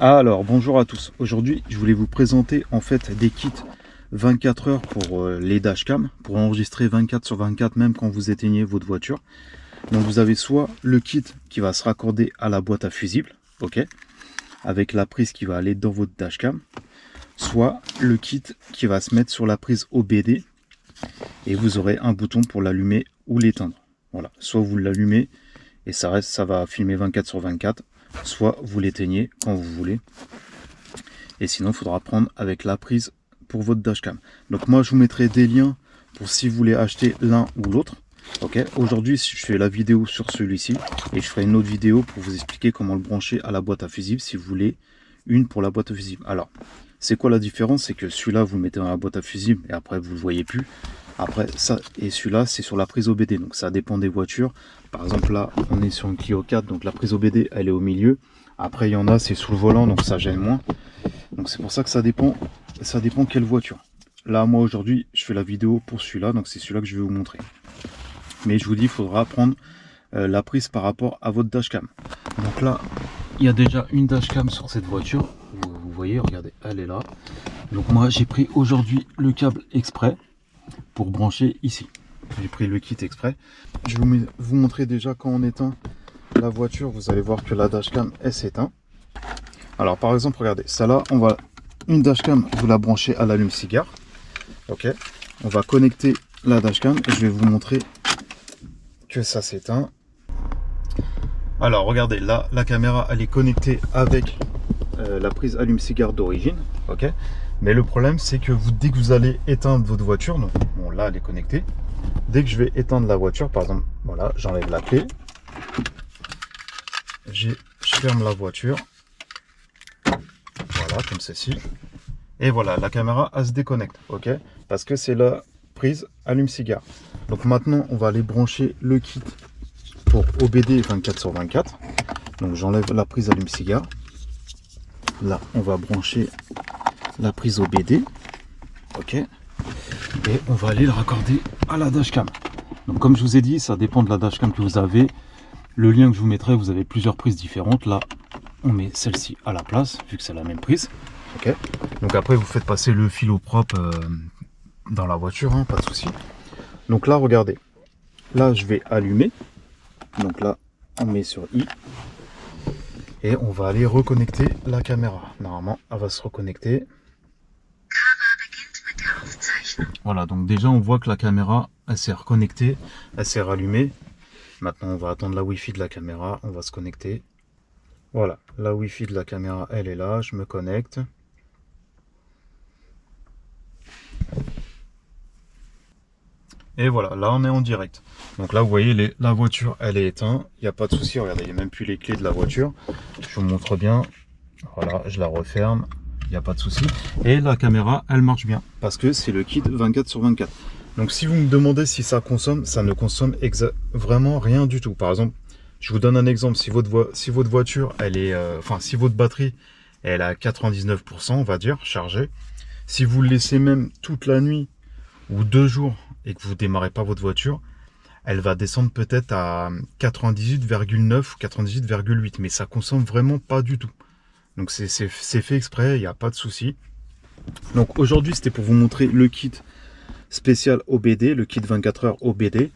Alors, bonjour à tous. Aujourd'hui, je voulais vous présenter en fait des kits 24 heures pour les dashcam, pour enregistrer 24/24 même quand vous éteignez votre voiture. Donc vous avez soit le kit qui va se raccorder à la boîte à fusible, ok, avec la prise qui va aller dans votre dashcam, soit le kit qui va se mettre sur la prise OBD et vous aurez un bouton pour l'allumer ou l'éteindre. Voilà, soit vous l'allumez et ça va filmer 24/24, soit vous l'éteignez quand vous voulez. Et sinon, il faudra prendre avec la prise pour votre dashcam. Donc moi, je vous mettrai des liens pour si vous voulez acheter l'un ou l'autre. Ok. Aujourd'hui, je fais la vidéo sur celui-ci et je ferai une autre vidéo pour vous expliquer comment le brancher à la boîte à fusible si vous voulez une pour la boîte à fusible. Alors, c'est quoi la différence? C'est que celui-là, vous le mettez dans la boîte à fusible et après, vous le voyez plus. Après, ça et celui-là, c'est sur la prise OBD. Donc, ça dépend des voitures. Par exemple, là, on est sur une Clio 4, donc la prise OBD, elle est au milieu. Après, il y en a, c'est sous le volant, donc ça gêne moins. Donc, c'est pour ça que ça dépend quelle voiture. Là, moi, aujourd'hui, je fais la vidéo pour celui-là, donc c'est celui-là que je vais vous montrer. Mais je vous dis, il faudra prendre la prise par rapport à votre dashcam. Donc là, il y a déjà une dashcam sur cette voiture. Vous voyez, regardez, elle est là. Donc moi, j'ai pris aujourd'hui le câble exprès pour brancher ici. J'ai pris le kit exprès. Je vais vous montrer déjà quand on éteint la voiture. Vous allez voir que la dashcam, elle s'éteint. Alors par exemple, regardez, ça là, une dashcam, vous la branchez à l'allume-cigare. Ok. On va connecter la dashcam et je vais vous montrer que ça s'éteint. Alors regardez, là, la caméra, elle est connectée avec la prise allume-cigare d'origine. Ok. Mais le problème, c'est que dès que vous allez éteindre votre voiture, donc, bon là, elle est connectée. Dès que je vais éteindre la voiture, par exemple, voilà, j'enlève la clé. Je ferme la voiture. Voilà, comme ceci. Et voilà, la caméra, elle se déconnecte, ok? Parce que c'est la prise allume-cigare. Donc maintenant, on va aller brancher le kit pour OBD 24/24. Donc j'enlève la prise allume-cigare. Là, on va brancher la prise OBD, ok? Et on va aller le raccorder à la dashcam. Donc comme je vous ai dit, ça dépend de la dashcam que vous avez. Le lien que je vous mettrai, vous avez plusieurs prises différentes. Là, on met celle-ci à la place, vu que c'est la même prise. Ok. Donc après, vous faites passer le fil au propre dans la voiture, hein, pas de souci. Donc là, regardez. Là, je vais allumer. Donc là, on met sur I. Et on va aller reconnecter la caméra. Normalement, elle va se reconnecter. Voilà, donc déjà, on voit que la caméra, elle s'est reconnectée. Elle s'est rallumée. Maintenant, on va attendre la Wi-Fi de la caméra. On va se connecter. Voilà, la Wi-Fi de la caméra, elle est là. Je me connecte. Et voilà, là on est en direct. Donc là vous voyez, la voiture elle est éteinte, il n'y a pas de souci. Regardez, il n'y a même plus les clés de la voiture. Je vous montre bien. Voilà, je la referme, il n'y a pas de souci. Et la caméra elle marche bien parce que c'est le kit 24/24. Donc si vous me demandez si ça consomme, ça ne consomme vraiment rien du tout. Par exemple, je vous donne un exemple. Si votre voiture elle est, si votre batterie elle est à 99%, on va dire, chargée. Si vous le laissez même toute la nuit ou 2 jours et que vous démarrez pas votre voiture, elle va descendre peut-être à 98,9 ou 98,8, mais ça consomme vraiment pas du tout. Donc c'est fait exprès, il n'y a pas de souci. Donc aujourd'hui c'était pour vous montrer le kit spécial OBD, le kit 24 heures OBD.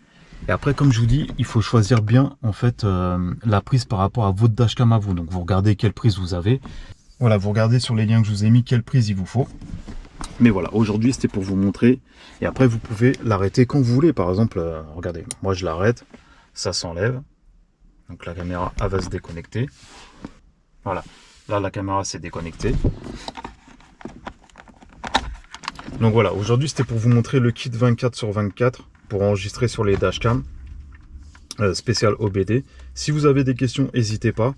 Et après, comme je vous dis, il faut choisir bien en fait la prise par rapport à votre dashcam à vous. Donc vous regardez quelle prise vous avez. Voilà, vous regardez sur les liens que je vous ai mis quelle prise il vous faut. Mais voilà, aujourd'hui c'était pour vous montrer. Et après vous pouvez l'arrêter quand vous voulez. Par exemple, regardez, moi je l'arrête, ça s'enlève. Donc la caméra elle va se déconnecter. Voilà, là la caméra s'est déconnectée. Donc voilà, aujourd'hui c'était pour vous montrer le kit 24/24 pour enregistrer sur les dashcams spécial OBD. Si vous avez des questions, n'hésitez pas.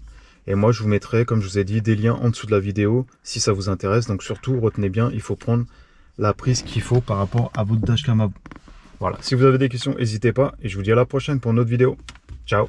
Et moi, je vous mettrai, comme je vous ai dit, des liens en dessous de la vidéo si ça vous intéresse. Donc surtout, retenez bien, il faut prendre la prise qu'il faut par rapport à votre dashcam à vous. Voilà, si vous avez des questions, n'hésitez pas. Et je vous dis à la prochaine pour une autre vidéo. Ciao!